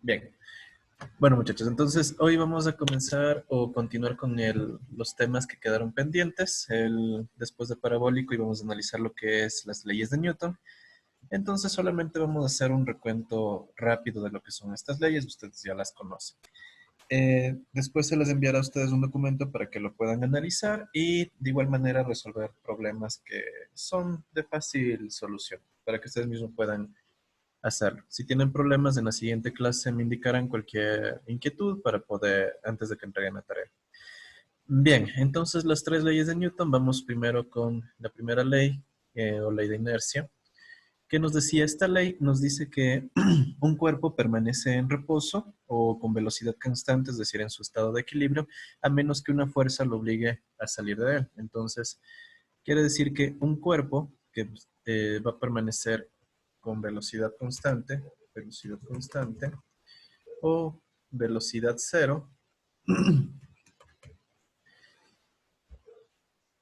Bien. Bueno, muchachos, entonces hoy vamos a comenzar o continuar con los temas que quedaron pendientes. Después de parabólico y vamos a analizar lo que es las leyes de Newton. Entonces solamente vamos a hacer un recuento rápido de lo que son estas leyes. Ustedes ya las conocen. Después se les enviará a ustedes un documento para que lo puedan analizar y de igual manera resolver problemas que son de fácil solución, para que ustedes mismos puedan hacerlo. Si tienen problemas en la siguiente clase me indicarán cualquier inquietud para poder, antes de que entreguen la tarea. Bien, entonces las tres leyes de Newton, vamos primero con la primera ley o ley de inercia. ¿Qué nos decía esta ley? Nos dice que un cuerpo permanece en reposo o con velocidad constante, es decir, en su estado de equilibrio, a menos que una fuerza lo obligue a salir de él. Entonces, quiere decir que un cuerpo que va a permanecer con velocidad constante o velocidad cero,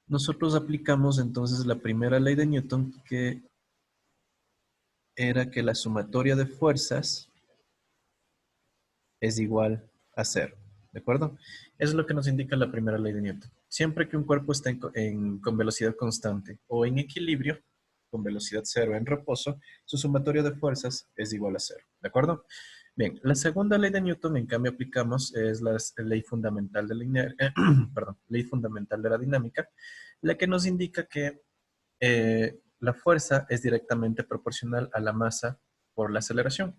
nosotros aplicamos entonces la primera ley de Newton, que era que la sumatoria de fuerzas es igual a cero. ¿De acuerdo? Eso es lo que nos indica la primera ley de Newton. Siempre que un cuerpo esté con velocidad constante o en equilibrio, con velocidad cero en reposo, su sumatoria de fuerzas es igual a cero. ¿De acuerdo? Bien, la segunda ley de Newton, en cambio, aplicamos es la ley fundamental de ley fundamental de la dinámica, la que nos indica que la fuerza es directamente proporcional a la masa por la aceleración.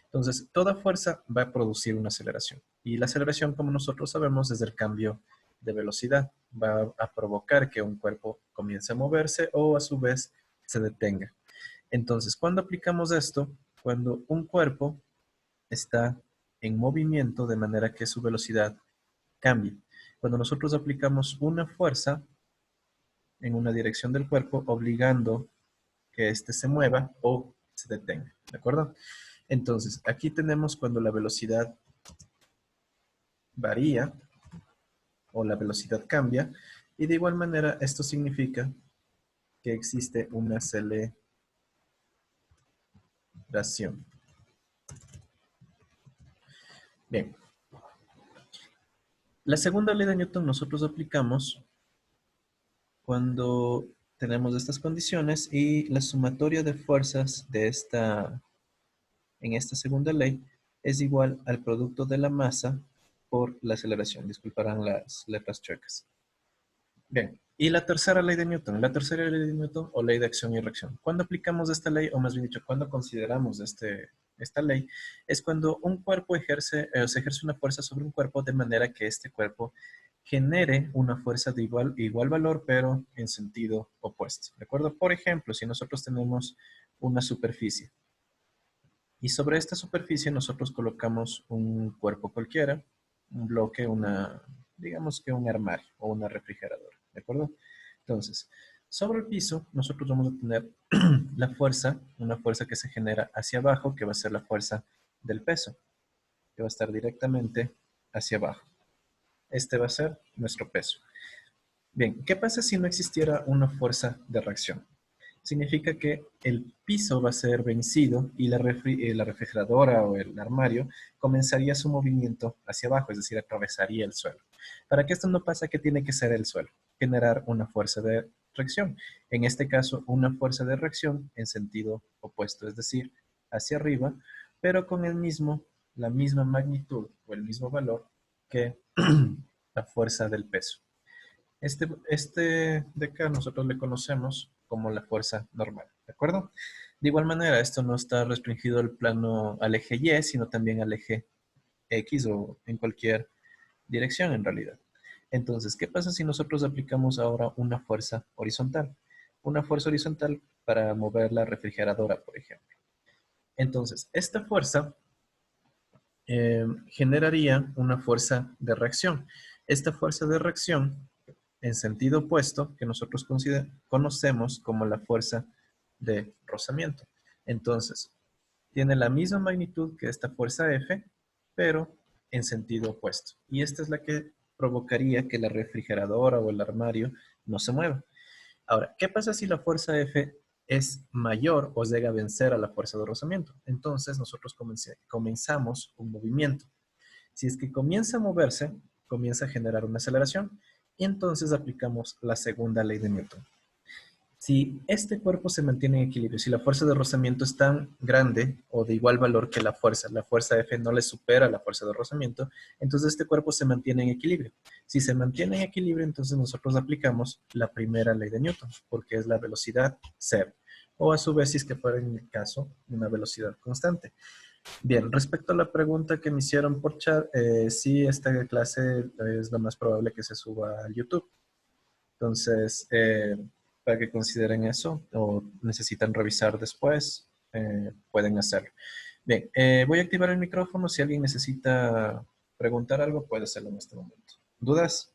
Entonces, toda fuerza va a producir una aceleración. Y la aceleración, como nosotros sabemos, es el cambio de velocidad. Va a provocar que un cuerpo comience a moverse o a su vez se detenga. Entonces, ¿cuándo aplicamos esto? Cuando un cuerpo está en movimiento de manera que su velocidad cambie. Cuando nosotros aplicamos una fuerza en una dirección del cuerpo, obligando que éste se mueva o se detenga. ¿De acuerdo? Entonces, aquí tenemos cuando la velocidad varía o la velocidad cambia, y de igual manera esto significa que existe una aceleración. Bien, la segunda ley de Newton nosotros aplicamos cuando tenemos estas condiciones y la sumatoria de fuerzas en esta segunda ley es igual al producto de la masa por la aceleración. Disculparán las letras chuecas. Bien, y la tercera ley de Newton. La tercera ley de Newton o ley de acción y reacción. ¿Cuándo aplicamos esta ley, o más bien dicho, cuándo consideramos esta ley? Es cuando un cuerpo se ejerce una fuerza sobre un cuerpo de manera que este cuerpo genere una fuerza de igual valor, pero en sentido opuesto. ¿De acuerdo? Por ejemplo, si nosotros tenemos una superficie y sobre esta superficie nosotros colocamos un cuerpo cualquiera, un bloque, digamos que un armario o una refrigeradora, ¿de acuerdo? Entonces, sobre el piso nosotros vamos a tener la fuerza, una fuerza que se genera hacia abajo, que va a ser la fuerza del peso, que va a estar directamente hacia abajo. Este va a ser nuestro peso. Bien, ¿qué pasa si no existiera una fuerza de reacción? Significa que el piso va a ser vencido y la refrigeradora o el armario comenzaría su movimiento hacia abajo, es decir, atravesaría el suelo. Para que esto no pase, ¿qué tiene que ser el suelo? Generar una fuerza de reacción. En este caso, una fuerza de reacción en sentido opuesto, es decir, hacia arriba, pero con la misma magnitud o el mismo valor que la fuerza del peso. Este de acá nosotros le conocemos como la fuerza normal, ¿de acuerdo? De igual manera, esto no está restringido al eje Y, sino también al eje X o en cualquier dirección en realidad. Entonces, ¿qué pasa si nosotros aplicamos ahora una fuerza horizontal? Una fuerza horizontal para mover la refrigeradora, por ejemplo. Entonces, esta fuerza generaría una fuerza de reacción. Esta fuerza de reacción en sentido opuesto que nosotros conocemos como la fuerza de rozamiento. Entonces, tiene la misma magnitud que esta fuerza F, pero en sentido opuesto. Y esta es la que provocaría que la refrigeradora o el armario no se mueva. Ahora, ¿qué pasa si la fuerza F es mayor o llega a vencer a la fuerza de rozamiento. Entonces nosotros comenzamos un movimiento. Si es que comienza a moverse, comienza a generar una aceleración y entonces aplicamos la segunda ley de Newton. Si este cuerpo se mantiene en equilibrio, si la fuerza de rozamiento es tan grande o de igual valor que la fuerza F no le supera la fuerza de rozamiento, entonces este cuerpo se mantiene en equilibrio. Si se mantiene en equilibrio, entonces nosotros aplicamos la primera ley de Newton, porque es la velocidad cero. O a su vez, si es que fuera en el caso, una velocidad constante. Bien, respecto a la pregunta que me hicieron por chat, sí, esta clase es lo más probable que se suba a YouTube. Entonces, para que consideren eso o necesitan revisar después, pueden hacerlo. Bien, voy a activar el micrófono. Si alguien necesita preguntar algo, puede hacerlo en este momento. ¿Dudas?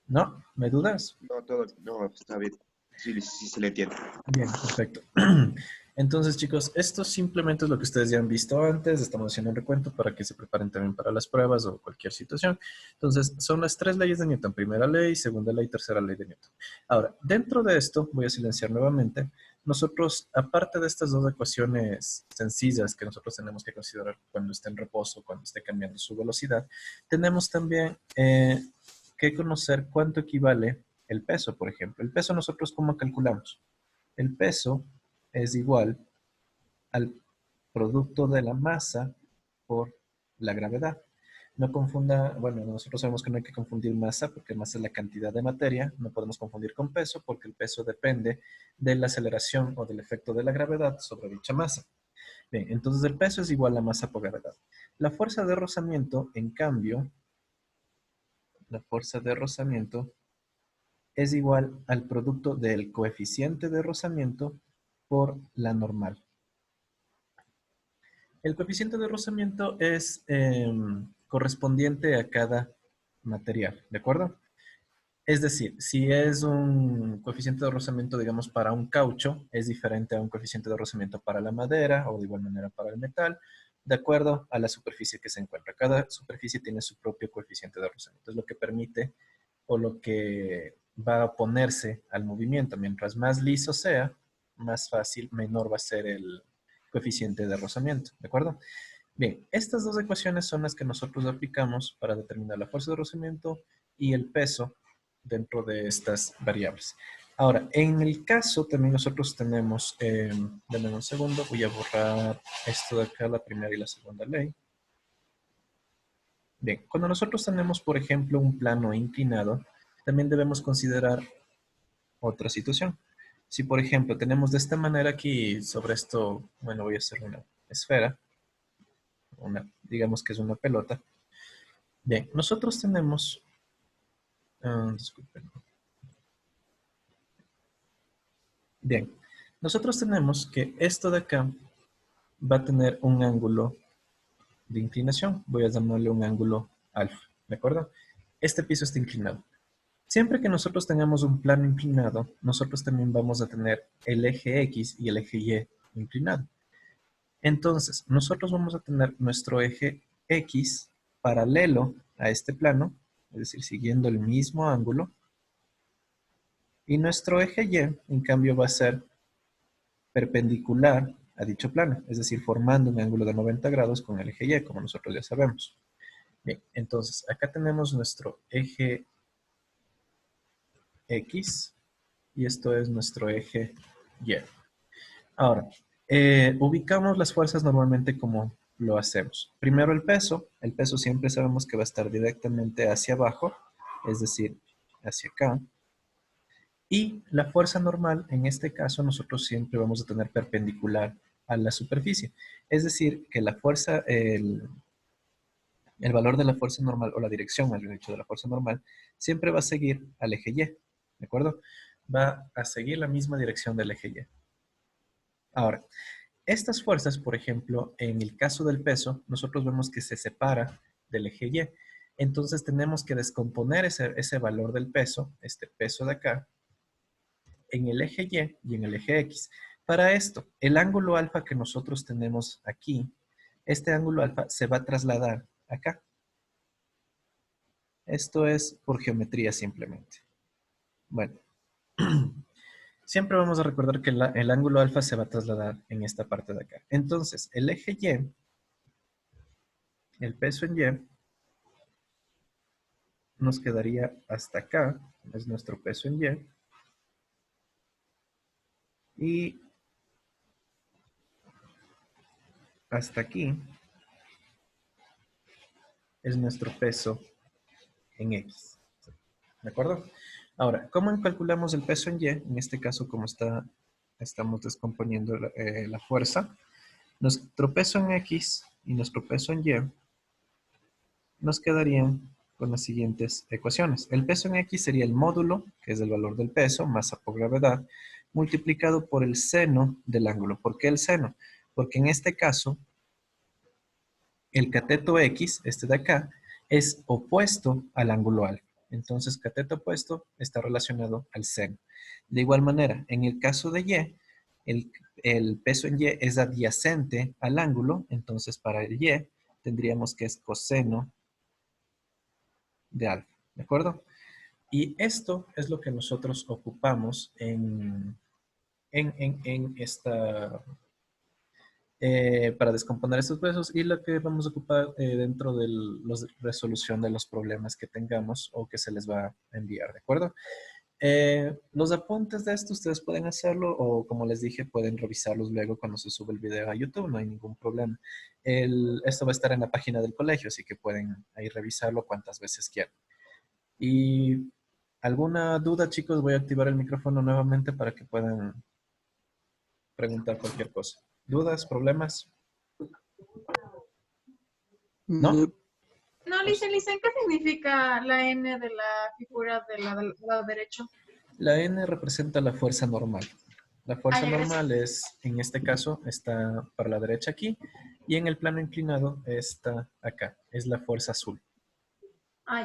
¿No? ¿Me dudas? No, todo, no, está bien. Sí, sí se le entiende. Bien, perfecto. Entonces, chicos, esto simplemente es lo que ustedes ya han visto antes. Estamos haciendo un recuento para que se preparen también para las pruebas o cualquier situación. Entonces, son las tres leyes de Newton. Primera ley, segunda ley, tercera ley de Newton. Ahora, dentro de esto, voy a silenciar nuevamente. Nosotros, aparte de estas dos ecuaciones sencillas que nosotros tenemos que considerar cuando esté en reposo, cuando esté cambiando su velocidad, tenemos también que conocer cuánto equivale el peso, por ejemplo. El peso nosotros, ¿cómo calculamos? El peso es igual al producto de la masa por la gravedad. No confunda, bueno, nosotros sabemos que no hay que confundir masa porque masa es la cantidad de materia, no podemos confundir con peso porque el peso depende de la aceleración o del efecto de la gravedad sobre dicha masa. Bien, entonces el peso es igual a masa por gravedad. La fuerza de rozamiento, en cambio, la fuerza de rozamiento es igual al producto del coeficiente de rozamiento por la normal. El coeficiente de rozamiento es correspondiente a cada material, ¿de acuerdo? Es decir, si es un coeficiente de rozamiento, digamos, para un caucho, es diferente a un coeficiente de rozamiento para la madera o de igual manera para el metal, de acuerdo a la superficie que se encuentra. Cada superficie tiene su propio coeficiente de rozamiento. Es lo que permite o lo que va a oponerse al movimiento. Mientras más liso sea, más fácil, menor va a ser el coeficiente de rozamiento, ¿de acuerdo? Bien, estas dos ecuaciones son las que nosotros aplicamos para determinar la fuerza de rozamiento y el peso dentro de estas variables. Ahora, en el caso también nosotros tenemos, denme un segundo, voy a borrar esto de acá, la primera y la segunda ley. Bien, cuando nosotros tenemos, por ejemplo, un plano inclinado, también debemos considerar otra situación. Si, por ejemplo, tenemos de esta manera aquí, sobre esto, bueno, voy a hacer una esfera, digamos que es una pelota. Bien, nosotros tenemos, disculpen. Bien, nosotros tenemos que esto de acá va a tener un ángulo de inclinación. Voy a llamarle un ángulo alfa, ¿de acuerdo? Este piso está inclinado. Siempre que nosotros tengamos un plano inclinado, nosotros también vamos a tener el eje X y el eje Y inclinado. Entonces, nosotros vamos a tener nuestro eje X paralelo a este plano, es decir, siguiendo el mismo ángulo, y nuestro eje Y, en cambio, va a ser perpendicular a dicho plano, es decir, formando un ángulo de 90 grados con el eje Y, como nosotros ya sabemos. Bien, entonces, acá tenemos nuestro eje X y esto es nuestro eje Y. Ahora, ubicamos las fuerzas normalmente como lo hacemos. Primero el peso siempre sabemos que va a estar directamente hacia abajo, es decir, hacia acá. Y la fuerza normal, en este caso, nosotros siempre vamos a tener perpendicular a la superficie. Es decir, que la fuerza, el valor de la fuerza normal, o la dirección, más bien dicho, de la fuerza normal, siempre va a seguir al eje Y, ¿de acuerdo? Va a seguir la misma dirección del eje Y. Ahora, estas fuerzas, por ejemplo, en el caso del peso, nosotros vemos que se separa del eje Y. Entonces tenemos que descomponer ese valor del peso, este peso de acá, en el eje Y y en el eje X. Para esto, el ángulo alfa que nosotros tenemos aquí, este ángulo alfa se va a trasladar acá. Esto es por geometría simplemente. Bueno, Siempre vamos a recordar que el ángulo alfa se va a trasladar en esta parte de acá. Entonces, el eje Y, el peso en Y, nos quedaría hasta acá, es nuestro peso en Y, y hasta aquí es nuestro peso en X. ¿De acuerdo? Ahora, ¿cómo calculamos el peso en Y? En este caso, como estamos descomponiendo la fuerza, nuestro peso en X y nuestro peso en Y nos quedarían con las siguientes ecuaciones. El peso en X sería el módulo, que es el valor del peso, masa por gravedad, multiplicado por el seno del ángulo. ¿Por qué el seno? Porque en este caso, el cateto X, este de acá, es opuesto al ángulo alfa. Entonces, cateto opuesto está relacionado al seno. De igual manera, en el caso de Y, el peso en Y es adyacente al ángulo, entonces para el Y tendríamos que es coseno de alfa, ¿de acuerdo? Y esto es lo que nosotros ocupamos en esta, para descomponer estos pesos y lo que vamos a ocupar dentro de la resolución de los problemas que tengamos o que se les va a enviar, ¿de acuerdo? Los apuntes de esto ustedes pueden hacerlo o como les dije pueden revisarlos luego cuando se sube el video a YouTube, no hay ningún problema. Esto va a estar en la página del colegio, así que pueden ahí revisarlo cuantas veces quieran. ¿Y alguna duda, chicos? Voy a activar el micrófono nuevamente para que puedan preguntar cualquier cosa. ¿Dudas? ¿Problemas? No. ¿No? No, Licen, ¿qué significa la N de la figura del lado derecho? La N representa la fuerza normal. La fuerza Ya, normal gracias. es, en este caso, está para la derecha aquí y en el plano inclinado está acá. Es la fuerza azul.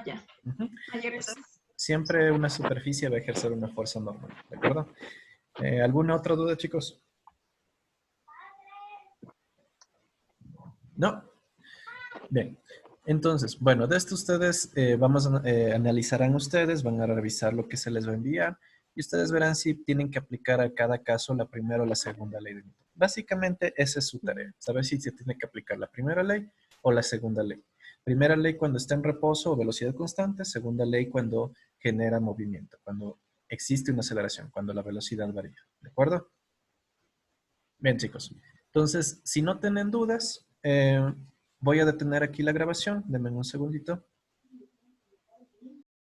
Ya. Ujú. Ya, gracias. Siempre una superficie va a ejercer una fuerza normal, ¿de acuerdo? ¿Alguna otra duda, chicos? ¿No? Bien. Entonces, bueno, de esto ustedes analizarán ustedes, van a revisar lo que se les va a enviar y ustedes verán si tienen que aplicar a cada caso la primera o la segunda ley de Newton. Básicamente, esa es su tarea, saber si se tiene que aplicar la primera ley o la segunda ley. Primera ley cuando está en reposo o velocidad constante, segunda ley cuando genera movimiento, cuando existe una aceleración, cuando la velocidad varía. ¿De acuerdo? Bien, chicos. Entonces, si no tienen dudas, voy a detener aquí la grabación. Denme un segundito.